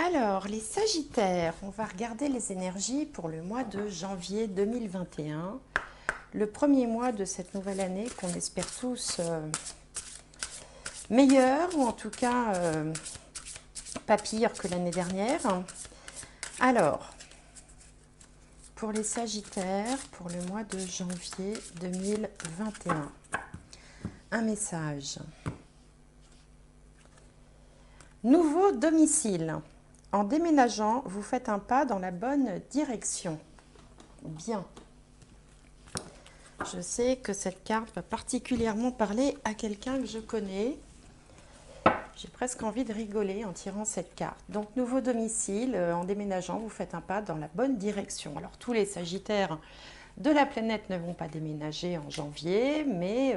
Alors, les Sagittaires, on va regarder les énergies pour le mois de janvier 2021, le premier mois de cette nouvelle année qu'on espère tous meilleur, ou en tout cas pas pire que l'année dernière. Alors, pour les Sagittaires, pour le mois de janvier 2021, un message. Nouveau domicile. En déménageant, vous faites un pas dans la bonne direction. Bien. Je sais que cette carte va particulièrement parler à quelqu'un que je connais. J'ai presque envie de rigoler en tirant cette carte. Donc, nouveau domicile, en déménageant, vous faites un pas dans la bonne direction. Alors, tous les Sagittaires de la planète ne vont pas déménager en janvier, mais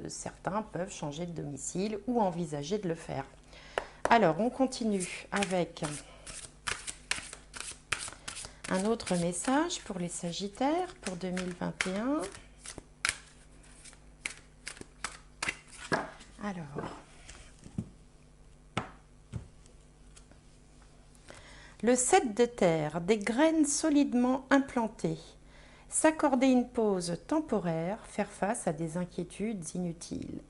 certains peuvent changer de domicile ou envisager de le faire. Alors, on continue avec un autre message pour les Sagittaires pour 2021. Alors, le 7 de terre, des graines solidement implantées. S'accorder une pause temporaire, faire face à des inquiétudes inutiles.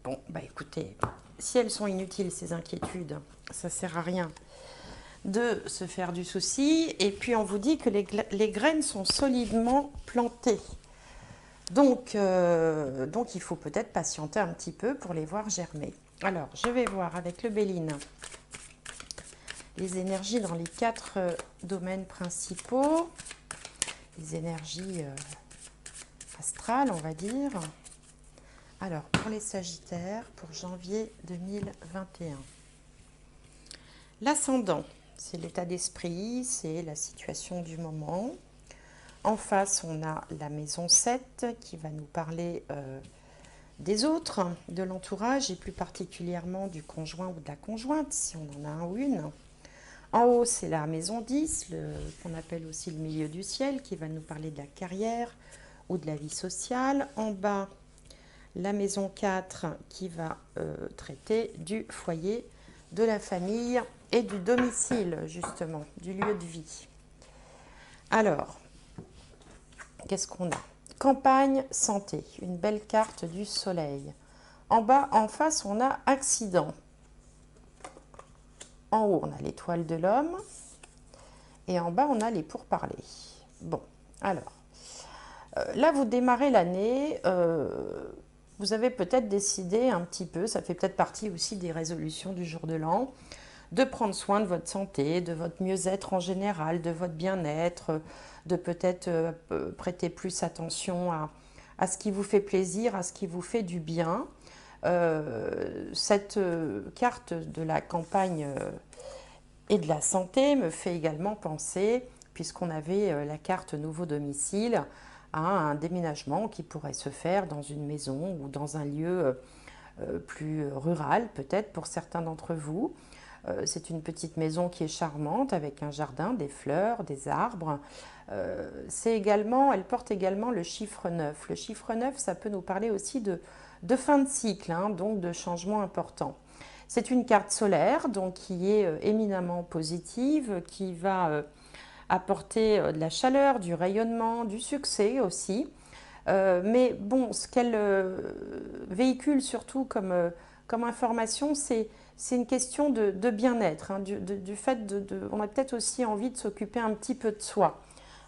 Bon, bah écoutez, si elles sont inutiles, ces inquiétudes, ça ne sert à rien de se faire du souci. Et puis, on vous dit que les graines sont solidement plantées. Donc, il faut peut-être patienter un petit peu pour les voir germer. Alors, je vais voir avec le Béline les énergies dans les 4 domaines principaux, les énergies astrales, on va dire. Alors, pour les Sagittaires, pour janvier 2021. L'ascendant, c'est l'état d'esprit, c'est la situation du moment. En face, on a la maison 7 qui va nous parler des autres, de l'entourage et plus particulièrement du conjoint ou de la conjointe, si on en a un ou une. En haut, c'est la maison 10, qu'on appelle aussi le milieu du ciel, qui va nous parler de la carrière ou de la vie sociale. En bas, la maison 4 qui va traiter du foyer, de la famille et du domicile, justement, du lieu de vie. Alors, qu'est-ce qu'on a? Campagne, santé, une belle carte du soleil. En bas, en face, on a accident. En haut, on a l'étoile de l'homme. Et en bas, on a les pourparlers. Bon, alors, là, vous démarrez l'année. Vous avez peut-être décidé un petit peu, ça fait peut-être partie aussi des résolutions du jour de l'an, de prendre soin de votre santé, de votre mieux-être en général, de votre bien-être, de peut-être prêter plus attention à ce qui vous fait plaisir, à ce qui vous fait du bien. Cette carte de la campagne et de la santé me fait également penser, puisqu'on avait la carte nouveau domicile, à un déménagement qui pourrait se faire dans une maison ou dans un lieu plus rural, peut-être pour certains d'entre vous. C'est une petite maison qui est charmante avec un jardin, des fleurs, des arbres. Elle porte également le chiffre 9. Le chiffre 9, ça peut nous parler aussi de fin de cycle, hein, donc de changements importants. C'est une carte solaire, donc qui est éminemment positive, qui va apporter de la chaleur, du rayonnement, du succès aussi. Mais bon, ce qu'elle véhicule surtout comme information, c'est une question de bien-être, hein, du fait on a peut-être aussi envie de s'occuper un petit peu de soi,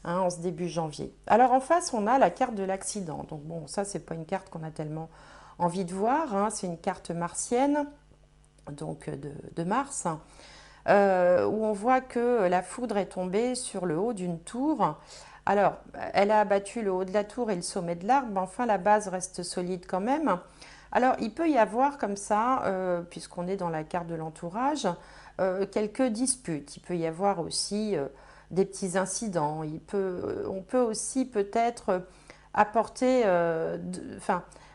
hein, en ce début janvier. Alors en face, on a la carte de l'accident. Donc bon, ça, c'est pas une carte qu'on a tellement envie de voir, hein, c'est une carte martienne, donc de Mars, où on voit que la foudre est tombée sur le haut d'une tour. Alors, elle a abattu le haut de la tour et le sommet de l'arbre, mais enfin la base reste solide quand même. Alors, il peut y avoir comme ça, puisqu'on est dans la carte de l'entourage, quelques disputes. Il peut y avoir aussi des petits incidents. On peut aussi peut-être apporter,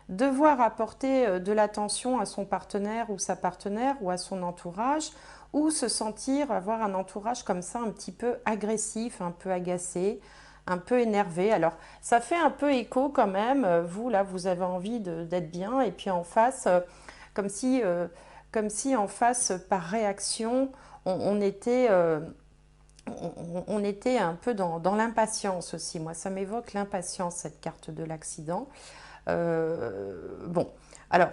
devoir apporter de l'attention à son partenaire ou sa partenaire ou à son entourage, ou se sentir avoir un entourage comme ça un petit peu agressif, un peu agacé, un peu énervé. Alors, ça fait un peu écho quand même. Vous, là, vous avez envie d'être bien, et puis en face, comme si en face, par réaction, on était, on était un peu dans l'impatience aussi. Moi, ça m'évoque l'impatience, cette carte de l'accident. Bon, alors,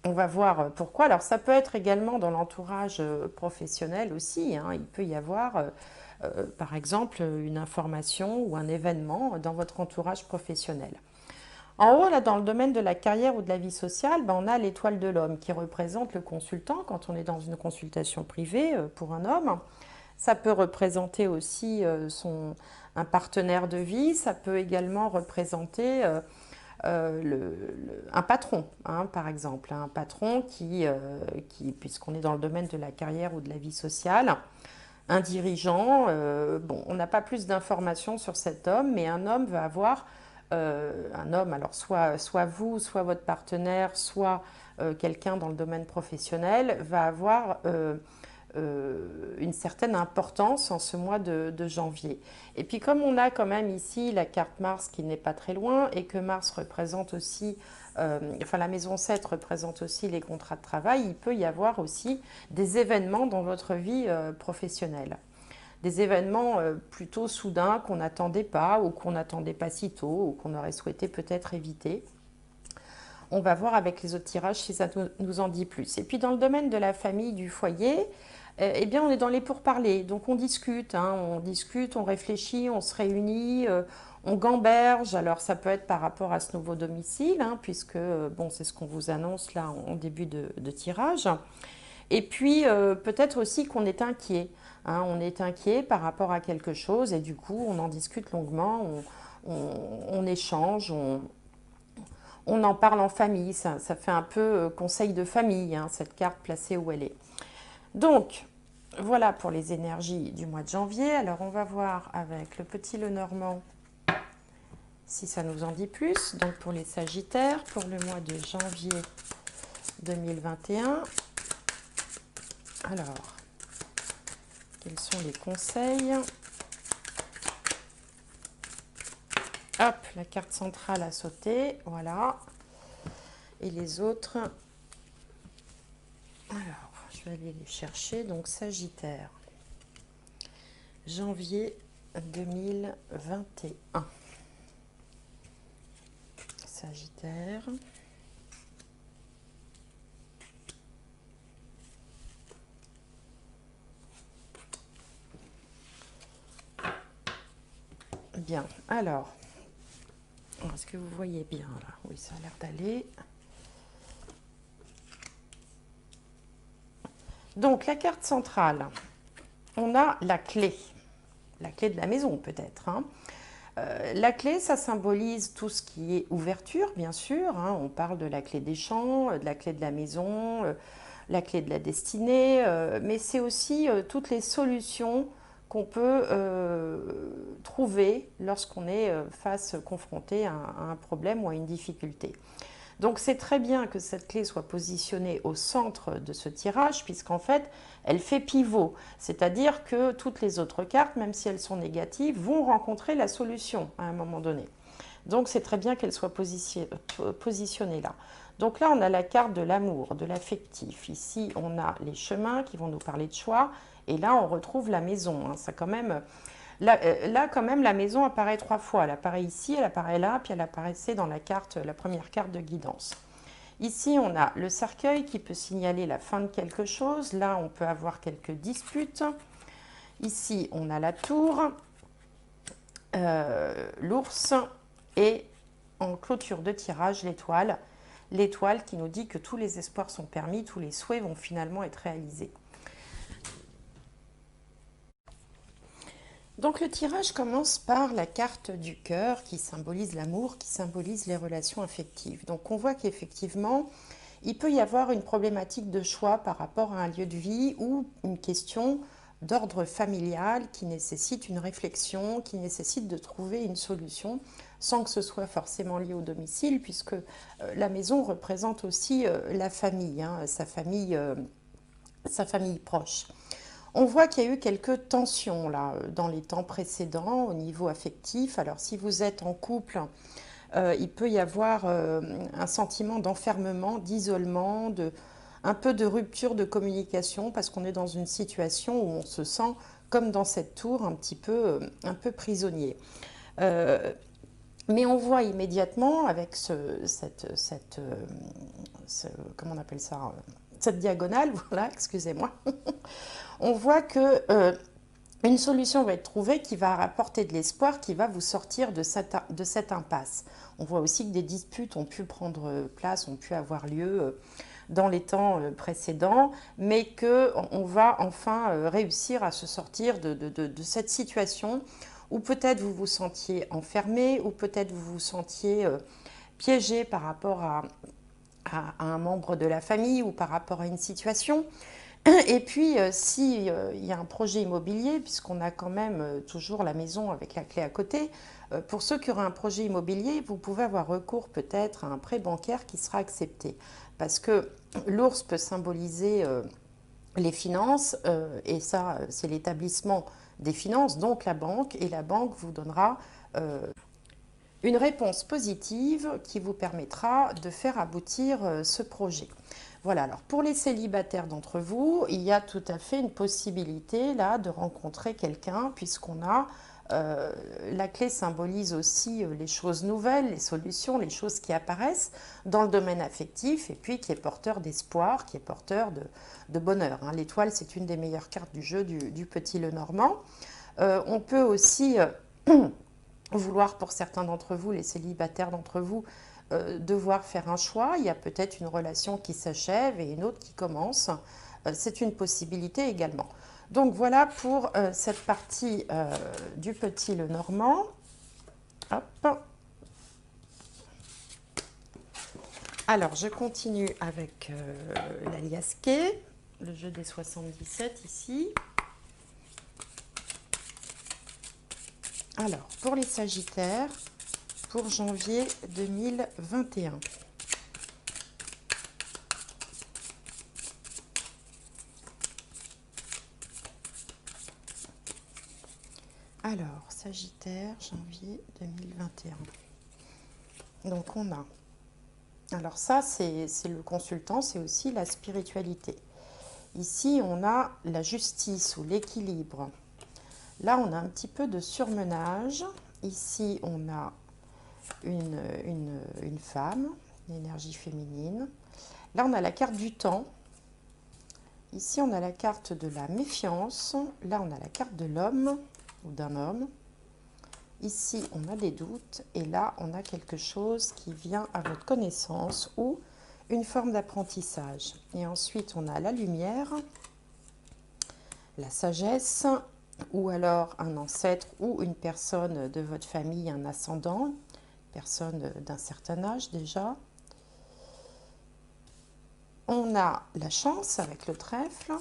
on va voir pourquoi. Alors, ça peut être également dans l'entourage professionnel aussi, hein. Il peut y avoir, par exemple, une information ou un événement dans votre entourage professionnel. En haut, là, dans le domaine de la carrière ou de la vie sociale, ben, on a l'étoile de l'homme qui représente le consultant quand on est dans une consultation privée pour un homme. Ça peut représenter aussi un partenaire de vie, ça peut également représenter un patron, hein, par exemple, un patron puisqu'on est dans le domaine de la carrière ou de la vie sociale, un dirigeant. Bon, on n'a pas plus d'informations sur cet homme, mais un homme va avoir, un homme, alors soit vous, soit votre partenaire, soit quelqu'un dans le domaine professionnel, va avoir une certaine importance en ce mois de janvier. Et puis comme on a quand même ici la carte Mars qui n'est pas très loin et que Mars représente aussi, enfin la maison 7 représente aussi les contrats de travail, il peut y avoir aussi des événements dans votre vie professionnelle. Des événements plutôt soudains qu'on n'attendait pas ou qu'on n'attendait pas si tôt ou qu'on aurait souhaité peut-être éviter. On va voir avec les autres tirages si ça nous en dit plus. Et puis dans le domaine de la famille, du foyer, eh bien on est dans les pourparlers. Donc on discute, hein, on réfléchit, on se réunit, on gamberge. Alors ça peut être par rapport à ce nouveau domicile, hein, puisque bon, c'est ce qu'on vous annonce là en début de tirage. Et puis peut-être aussi qu'on est inquiet. Hein, on est inquiet par rapport à quelque chose et du coup on en discute longuement, on échange, on en parle en famille, ça fait un peu conseil de famille, hein, cette carte placée où elle est. Donc, voilà pour les énergies du mois de janvier. Alors, on va voir avec le petit Lenormand si ça nous en dit plus. Donc, pour les Sagittaires, pour le mois de janvier 2021. Alors, quels sont les conseils ? Hop, la carte centrale a sauté, voilà. Et les autres, alors, je vais aller les chercher. Donc, Sagittaire, janvier 2021. Sagittaire. Bien, alors, est-ce que vous voyez bien là? Oui, ça a l'air d'aller. Donc, la carte centrale, on a la clé de la maison peut-être, hein. La clé, ça symbolise tout ce qui est ouverture, bien sûr, hein. On parle de la clé des champs, de la clé de la maison, la clé de la destinée, mais c'est aussi toutes les solutions qu'on peut trouver lorsqu'on est confronté à un problème ou à une difficulté. Donc c'est très bien que cette clé soit positionnée au centre de ce tirage puisqu'en fait elle fait pivot, c'est-à-dire que toutes les autres cartes, même si elles sont négatives, vont rencontrer la solution à un moment donné. Donc c'est très bien qu'elle soit positionnée là. Donc là on a la carte de l'amour, de l'affectif. Ici on a les chemins qui vont nous parler de choix et là on retrouve la maison, hein. Ça quand même... Là, quand même, la maison apparaît 3 fois. Elle apparaît ici, elle apparaît là, puis elle apparaissait dans la première carte de guidance. Ici, on a le cercueil qui peut signaler la fin de quelque chose. Là, on peut avoir quelques disputes. Ici, on a la tour, l'ours et en clôture de tirage, l'étoile. L'étoile qui nous dit que tous les espoirs sont permis, tous les souhaits vont finalement être réalisés. Donc le tirage commence par la carte du cœur qui symbolise l'amour, qui symbolise les relations affectives. Donc on voit qu'effectivement, il peut y avoir une problématique de choix par rapport à un lieu de vie ou une question d'ordre familial qui nécessite une réflexion, qui nécessite de trouver une solution sans que ce soit forcément lié au domicile puisque la maison représente aussi la famille, hein, sa famille proche. On voit qu'il y a eu quelques tensions là, dans les temps précédents au niveau affectif. Alors si vous êtes en couple, il peut y avoir un sentiment d'enfermement, d'isolement, un peu de rupture de communication parce qu'on est dans une situation où on se sent, comme dans cette tour, un peu prisonnier. Mais on voit immédiatement avec comment on appelle ça, cette diagonale, voilà, excusez-moi, on voit que une solution va être trouvée qui va apporter de l'espoir, qui va vous sortir de cette impasse. On voit aussi que des disputes ont pu prendre place, ont pu avoir lieu dans les temps précédents, mais qu'on va enfin réussir à se sortir de cette situation où peut-être vous vous sentiez enfermé, ou peut-être vous vous sentiez piégé par rapport à un membre de la famille ou par rapport à une situation. Et puis, si il y a un projet immobilier, puisqu'on a quand même toujours la maison avec la clé à côté, pour ceux qui auraient un projet immobilier, vous pouvez avoir recours peut-être à un prêt bancaire qui sera accepté. Parce que l'ours peut symboliser les finances, et ça, c'est l'établissement des finances, donc la banque, et la banque vous donnera une réponse positive qui vous permettra de faire aboutir ce projet. Voilà, alors pour les célibataires d'entre vous, il y a tout à fait une possibilité là de rencontrer quelqu'un, puisqu'on a la clé symbolise aussi les choses nouvelles, les solutions, les choses qui apparaissent dans le domaine affectif, et puis qui est porteur d'espoir, qui est porteur de bonheur. Hein. L'étoile, c'est une des meilleures cartes du jeu du petit Lenormand. On peut aussi vouloir, pour certains d'entre vous, les célibataires d'entre vous, devoir faire un choix. Il y a peut-être une relation qui s'achève et une autre qui commence. C'est une possibilité également. Donc voilà pour cette partie du petit Lenormand. Hop. Alors je continue avec l'alias Quai, le jeu des 77 ici. Alors pour les Sagittaires, pour janvier 2021. Alors, Sagittaire, janvier 2021. Donc on a... Alors ça, c'est le consultant, c'est aussi la spiritualité. Ici, on a la justice ou l'équilibre. Là, on a un petit peu de surmenage. Ici, on a une femme, une énergie féminine. Là, on a la carte du temps. Ici, on a la carte de la méfiance. Là, on a la carte de l'homme ou d'un homme. Ici, on a des doutes. Et là, on a quelque chose qui vient à votre connaissance ou une forme d'apprentissage. Et ensuite, on a la lumière, la sagesse, ou alors un ancêtre ou une personne de votre famille, un ascendant, personne d'un certain âge déjà. On a la chance avec le trèfle,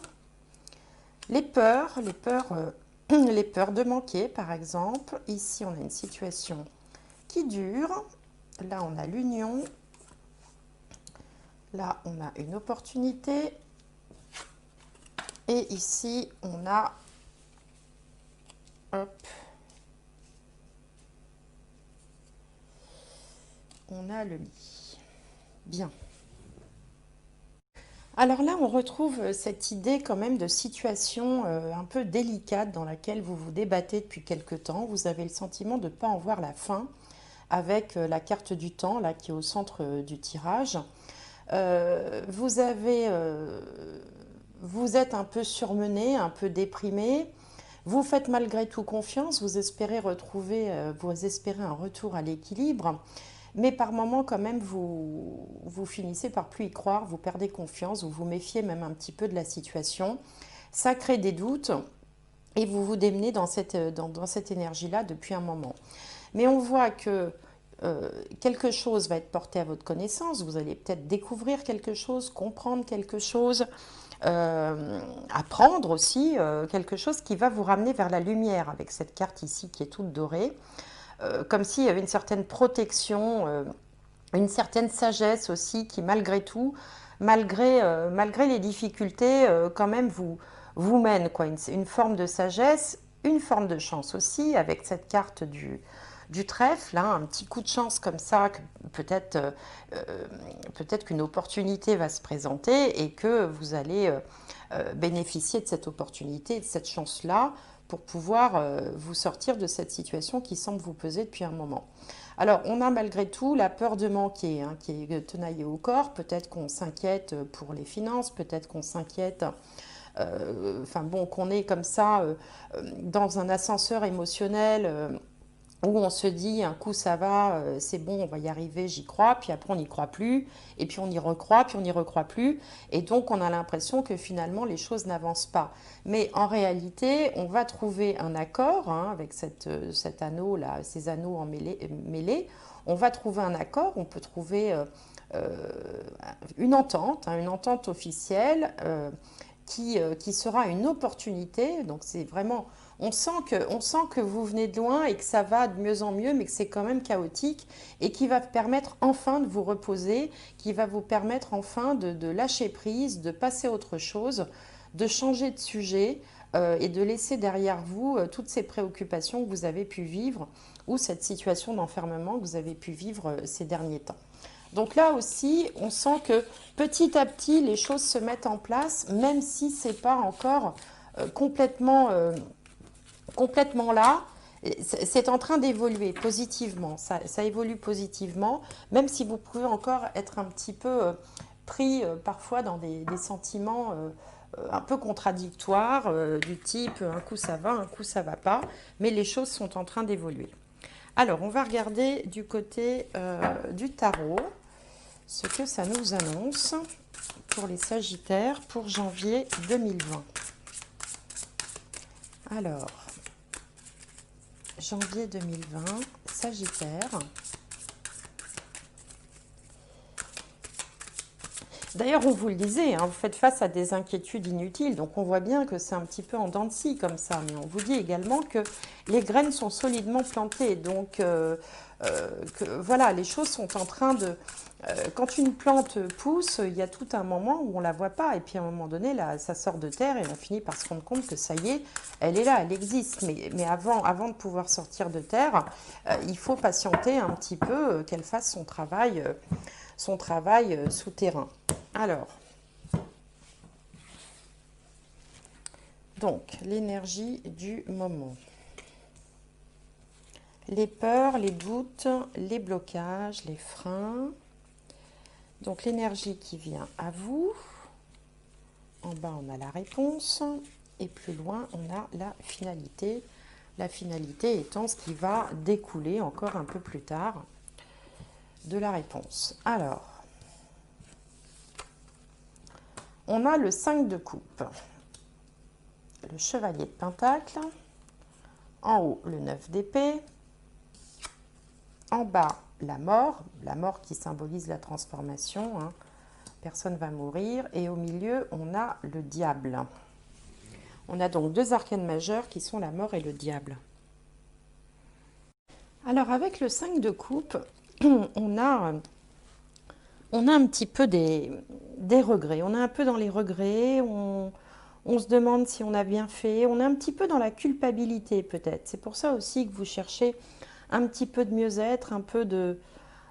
les peurs de manquer par exemple. Ici, on a une situation qui dure. Là, on a l'union. Là, on a une opportunité. Et ici, on a... Hop. On a le lit. Bien. Alors là, on retrouve cette idée quand même de situation un peu délicate dans laquelle vous vous débattez depuis quelque temps. Vous avez le sentiment de ne pas en voir la fin avec la carte du temps là qui est au centre du tirage. Vous êtes un peu surmené, un peu déprimé. Vous faites malgré tout confiance, vous espérez un retour à l'équilibre. Mais par moments, quand même, vous finissez par plus y croire, vous perdez confiance, vous vous méfiez même un petit peu de la situation. Ça crée des doutes et vous vous démenez dans cette énergie-là depuis un moment. Mais on voit que quelque chose va être porté à votre connaissance, vous allez peut-être découvrir quelque chose, comprendre quelque chose, apprendre aussi quelque chose qui va vous ramener vers la lumière avec cette carte ici qui est toute dorée. Comme s'il y avait une certaine protection, une certaine sagesse aussi qui malgré tout, malgré les difficultés, quand même vous mène quoi, une forme de sagesse, une forme de chance aussi avec cette carte du trèfle, hein, un petit coup de chance comme ça, peut-être qu'une opportunité va se présenter et que vous allez bénéficier de cette opportunité et de cette chance-là pour pouvoir vous sortir de cette situation qui semble vous peser depuis un moment. Alors, on a malgré tout la peur de manquer, hein, qui est tenaillée au corps. Peut-être qu'on s'inquiète pour les finances, peut-être qu'on s'inquiète, enfin bon, qu'on est comme ça dans un ascenseur émotionnel où on se dit un coup ça va, c'est bon, on va y arriver, j'y crois, puis après on n'y croit plus, et puis on y recroit, puis on n'y recroit plus, et donc on a l'impression que finalement les choses n'avancent pas. Mais en réalité, on va trouver un accord hein, avec cet anneau là, ces anneaux en mêlée, on va trouver un accord, on peut trouver une entente, hein, une entente officielle qui sera une opportunité. Donc c'est vraiment, on sent que vous venez de loin et que ça va de mieux en mieux, mais que c'est quand même chaotique et qui va permettre enfin de vous reposer, qui va vous permettre enfin de lâcher prise, de passer à autre chose, de changer de sujet et de laisser derrière vous toutes ces préoccupations que vous avez pu vivre ou cette situation d'enfermement que vous avez pu vivre ces derniers temps. Donc là aussi, on sent que petit à petit, les choses se mettent en place, même si ce n'est pas encore complètement, complètement là. C'est en train d'évoluer positivement, ça évolue positivement, même si vous pouvez encore être un petit peu pris parfois dans des sentiments un peu contradictoires, du type un coup ça va, un coup ça va pas, mais les choses sont en train d'évoluer. Alors, on va regarder du côté du tarot ce que ça nous annonce pour les Sagittaires pour janvier 2020. Alors, janvier 2020, Sagittaire. D'ailleurs, on vous le disait, hein, vous faites face à des inquiétudes inutiles, donc on voit bien que c'est un petit peu en dents de scie comme ça, mais on vous dit également que les graines sont solidement plantées, donc que, voilà, les choses sont en train de... quand une plante pousse, il y a tout un moment où on ne la voit pas, et puis à un moment donné, là, ça sort de terre et on finit par se rendre compte que ça y est, elle est là, elle existe, mais avant de pouvoir sortir de terre, il faut patienter un petit peu, qu'elle fasse son travail souterrain. Alors, donc, l'énergie du moment. Les peurs, les doutes, les blocages, les freins. Donc, l'énergie qui vient à vous. En bas, on a la réponse. Et plus loin, on a la finalité. La finalité étant ce qui va découler encore un peu plus tard de la réponse. Alors, on a le 5 de coupe, le chevalier de pentacle, en haut le 9 d'épée, en bas la mort qui symbolise la transformation, hein. Personne ne va mourir, et au milieu on a le diable. On a donc deux arcanes majeures qui sont la mort et le diable. Alors avec le 5 de coupe, on a un petit peu des regrets. On est un peu dans les regrets, on se demande si on a bien fait. On est un petit peu dans la culpabilité peut-être. C'est pour ça aussi que vous cherchez un petit peu de mieux-être, un peu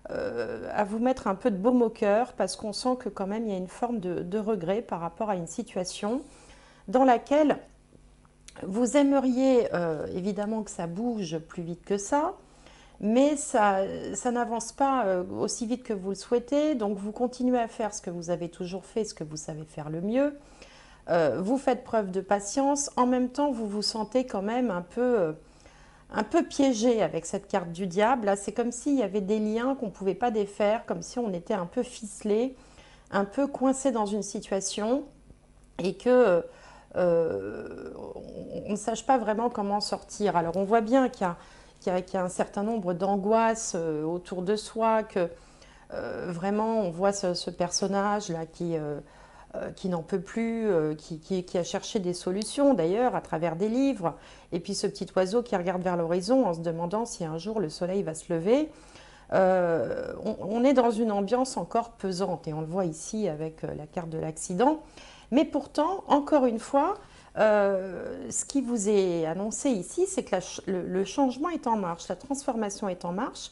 à vous mettre un peu de baume au cœur, parce qu'on sent que quand même il y a une forme de regret par rapport à une situation dans laquelle vous aimeriez évidemment que ça bouge plus vite que ça, mais ça n'avance pas aussi vite que vous le souhaitez, donc vous continuez à faire ce que vous avez toujours fait, ce que vous savez faire le mieux. Vous faites preuve de patience, en même temps vous vous sentez quand même un peu piégé avec cette carte du diable. Là, c'est comme s'il y avait des liens qu'on ne pouvait pas défaire, comme si on était un peu ficelé, un peu coincé dans une situation et que on ne sache pas vraiment comment sortir. Alors on voit bien qu'il y a un certain nombre d'angoisses autour de soi, que vraiment on voit ce personnage-là qui n'en peut plus, qui a cherché des solutions d'ailleurs à travers des livres, et puis ce petit oiseau qui regarde vers l'horizon en se demandant si un jour le soleil va se lever. On est dans une ambiance encore pesante, et on le voit ici avec la carte de l'accident. Mais pourtant, encore une fois, Ce qui vous est annoncé ici, c'est que le changement est en marche, la transformation est en marche.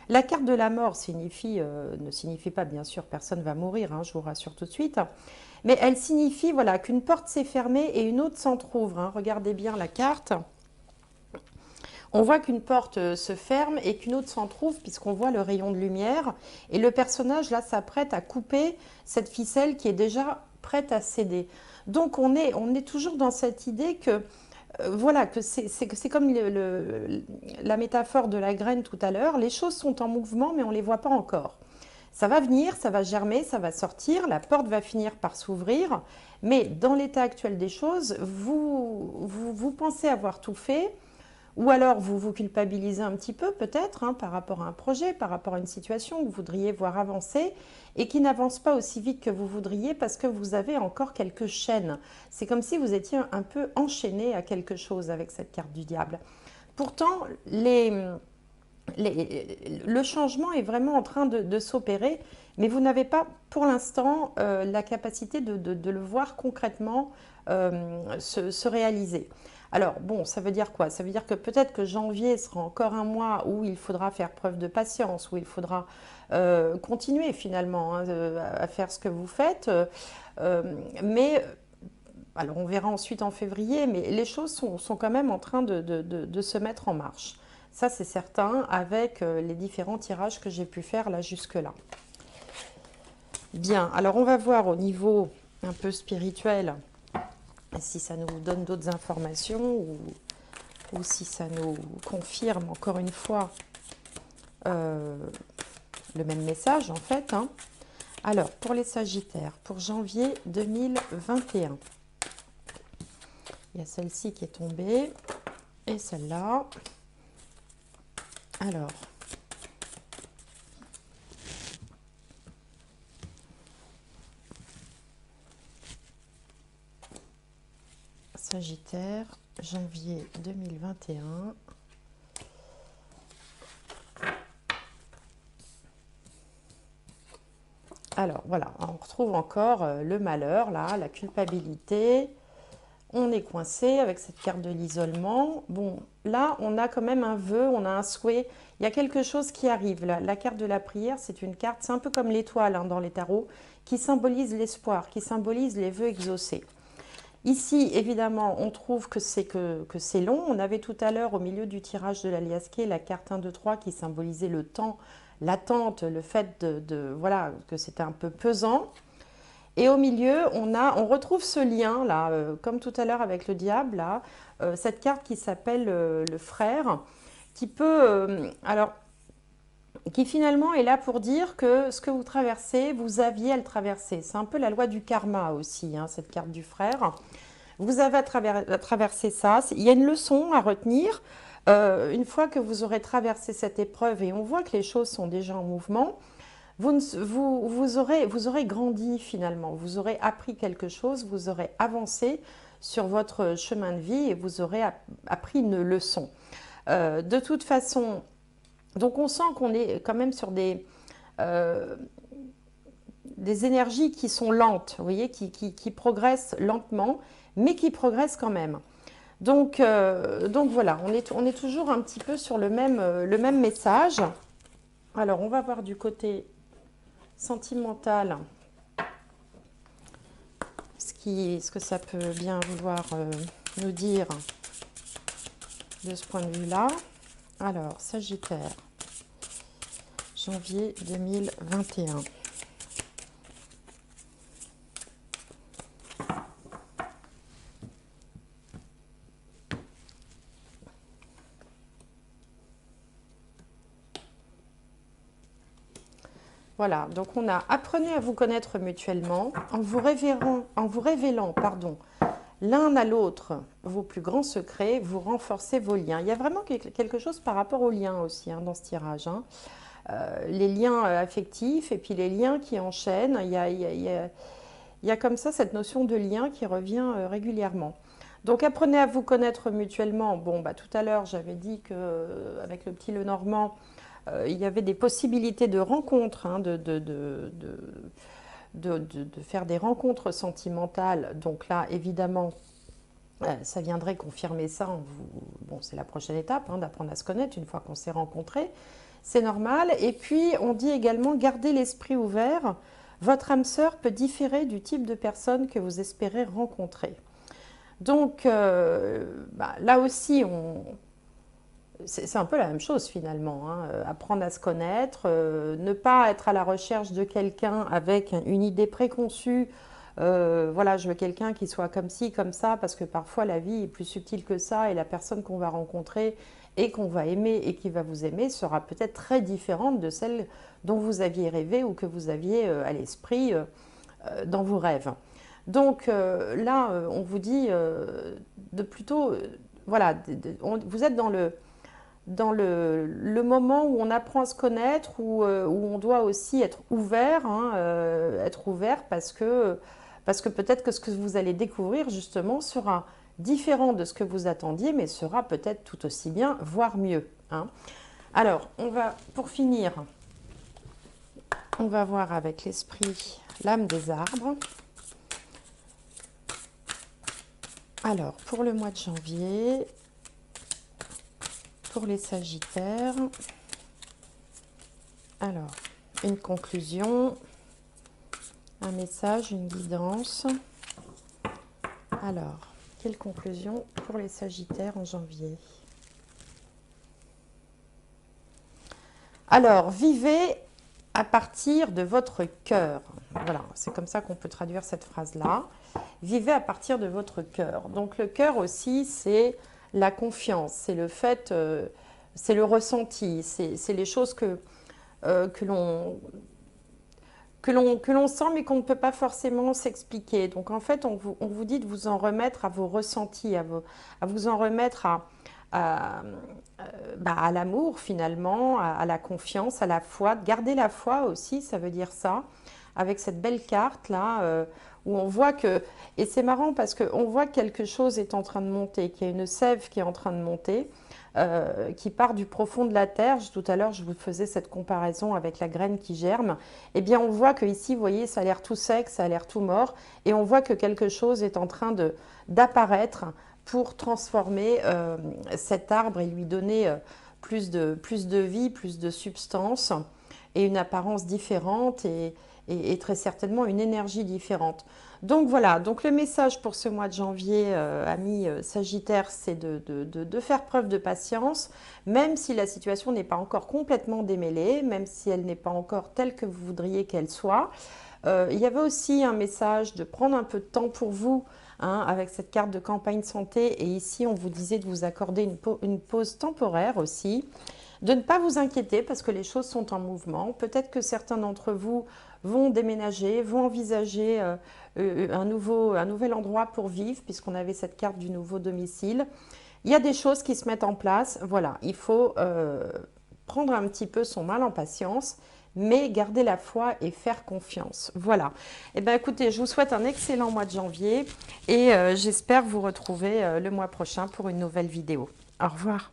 La carte de la mort ne signifie pas, bien sûr, personne ne va mourir, hein, je vous rassure tout de suite, mais elle signifie voilà, qu'une porte s'est fermée et une autre s'entrouvre, hein. Regardez bien la carte. On voit qu'une porte se ferme et qu'une autre s'entrouvre puisqu'on voit le rayon de lumière. Et le personnage, là, s'apprête à couper cette ficelle qui est déjà prête à céder. Donc, on est toujours dans cette idée que, voilà, que c'est comme la métaphore de la graine tout à l'heure. Les choses sont en mouvement, mais on ne les voit pas encore. Ça va venir, ça va germer, ça va sortir, la porte va finir par s'ouvrir. Mais dans l'état actuel des choses, vous pensez avoir tout fait. Ou alors vous vous culpabilisez un petit peu peut-être hein, par rapport à un projet, par rapport à une situation que vous voudriez voir avancer et qui n'avance pas aussi vite que vous voudriez parce que vous avez encore quelques chaînes. C'est comme si vous étiez un peu enchaîné à quelque chose avec cette carte du diable. Pourtant, le changement est vraiment en train de s'opérer, mais vous n'avez pas pour l'instant la capacité de le voir concrètement se réaliser. Alors bon, ça veut dire quoi? Ça veut dire que peut-être que janvier sera encore un mois où il faudra faire preuve de patience, où il faudra continuer finalement hein, à faire ce que vous faites. Mais alors on verra ensuite en février, mais les choses sont quand même en train de se mettre en marche. Ça c'est certain avec les différents tirages que j'ai pu faire là jusque-là. Bien, alors on va voir au niveau un peu spirituel si ça nous donne d'autres informations ou si ça nous confirme encore une fois le même message en fait. Hein. Alors pour les Sagittaires, pour janvier 2021, il y a celle-ci qui est tombée et celle-là. Alors, Sagittaire, janvier 2021. Alors voilà, on retrouve encore le malheur, là, la culpabilité. On est coincé avec cette carte de l'isolement. Bon, là, on a quand même un vœu, on a un souhait. Il y a quelque chose qui arrive. La carte de la prière, c'est une carte, c'est un peu comme l'étoile hein, dans les tarots, qui symbolise l'espoir, qui symbolise les vœux exaucés. Ici, évidemment, on trouve que c'est long. On avait tout à l'heure, au milieu du tirage de l'Aliasqué, la carte 1, 2, 3 qui symbolisait le temps, l'attente, le fait voilà, que c'était un peu pesant. Et au milieu, on retrouve ce lien, là, comme tout à l'heure avec le diable, là, cette carte qui s'appelle le frère, qui peut, alors, qui finalement est là pour dire que ce que vous traversez, vous aviez à le traverser. C'est un peu la loi du karma aussi, hein, cette carte du frère. Vous avez à traverser ça. Il y a une leçon à retenir. Une fois que vous aurez traversé cette épreuve, et on voit que les choses sont déjà en mouvement, vous aurez grandi finalement, vous aurez appris quelque chose, vous aurez avancé sur votre chemin de vie et vous aurez appris une leçon. De toute façon, donc on sent qu'on est quand même sur des énergies qui sont lentes, vous voyez, qui progressent lentement, mais qui progressent quand même. Donc voilà, on est toujours un petit peu sur le même message. Alors on va voir du côté sentimental ce que ça peut bien vouloir nous dire de ce point de vue-là. Alors, Sagittaire, janvier 2021. Voilà, donc on a apprenez à vous connaître mutuellement en vous révélant, pardon, l'un à l'autre vos plus grands secrets, vous renforcez vos liens. Il y a vraiment quelque chose par rapport aux liens aussi hein, dans ce tirage. Hein. Les liens affectifs et puis les liens qui enchaînent. Il y a comme ça cette notion de lien qui revient régulièrement. Donc apprenez à vous connaître mutuellement. Bon, bah, tout à l'heure j'avais dit qu'avec le petit Lenormand, il y avait des possibilités de rencontres, hein, de faire des rencontres sentimentales. Donc là, évidemment, Ça viendrait confirmer ça. Bon, c'est la prochaine étape, hein, d'apprendre à se connaître une fois qu'on s'est rencontrés. C'est normal. Et puis, on dit également, gardez l'esprit ouvert. Votre âme sœur peut différer du type de personne que vous espérez rencontrer. Donc, là aussi, c'est un peu la même chose finalement, hein. Apprendre à se connaître, ne pas être à la recherche de quelqu'un avec une idée préconçue. Voilà, je veux quelqu'un qui soit comme ci, comme ça, parce que parfois la vie est plus subtile que ça et la personne qu'on va rencontrer et qu'on va aimer et qui va vous aimer sera peut-être très différente de celle dont vous aviez rêvé ou que vous aviez à l'esprit dans vos rêves. Donc là, on vous dit de plutôt, voilà, vous êtes dans le moment où on apprend à se connaître, où on doit aussi être ouvert, hein, être ouvert parce que peut-être que ce que vous allez découvrir justement sera différent de ce que vous attendiez, mais sera peut-être tout aussi bien, voire mieux, hein. Alors, pour finir, on va voir avec l'esprit l'âme des arbres. Alors, pour le mois de janvier, pour les Sagittaires, alors, une conclusion, un message, une guidance. Alors, quelle conclusion pour les Sagittaires en janvier? Alors, vivez à partir de votre cœur. Voilà, c'est comme ça qu'on peut traduire cette phrase-là. Vivez à partir de votre cœur. Donc, le cœur aussi, c'est la confiance, c'est le fait, c'est le ressenti, c'est les choses que l'on sent mais qu'on ne peut pas forcément s'expliquer. Donc en fait, on vous dit de vous en remettre à vos ressentis, à vous en remettre à l'amour finalement, à la confiance, à la foi. Garder la foi aussi, ça veut dire ça, avec cette belle carte là, où on voit que, et c'est marrant parce qu'on voit que quelque chose est en train de monter, qu'il y a une sève qui est en train de monter, qui part du profond de la terre. Tout à l'heure, je vous faisais cette comparaison avec la graine qui germe. Eh bien, on voit que ici, vous voyez, ça a l'air tout sec, ça a l'air tout mort, et on voit que quelque chose est en train d'apparaître pour transformer cet arbre et lui donner plus de vie, plus de substance et une apparence différente et très certainement une énergie différente. Donc voilà, donc le message pour ce mois de janvier, amis Sagittaires, c'est de faire preuve de patience, même si la situation n'est pas encore complètement démêlée, même si elle n'est pas encore telle que vous voudriez qu'elle soit. Il y avait aussi un message de prendre un peu de temps pour vous, hein, avec cette carte de campagne santé. Et ici, on vous disait de vous accorder une pause temporaire aussi. De ne pas vous inquiéter parce que les choses sont en mouvement. Peut-être que certains d'entre vous vont déménager, vont envisager un nouvel endroit pour vivre, puisqu'on avait cette carte du nouveau domicile. Il y a des choses qui se mettent en place. Voilà, il faut prendre un petit peu son mal en patience, mais garder la foi et faire confiance. Voilà. Eh bien, écoutez, je vous souhaite un excellent mois de janvier et j'espère vous retrouver le mois prochain pour une nouvelle vidéo. Au revoir.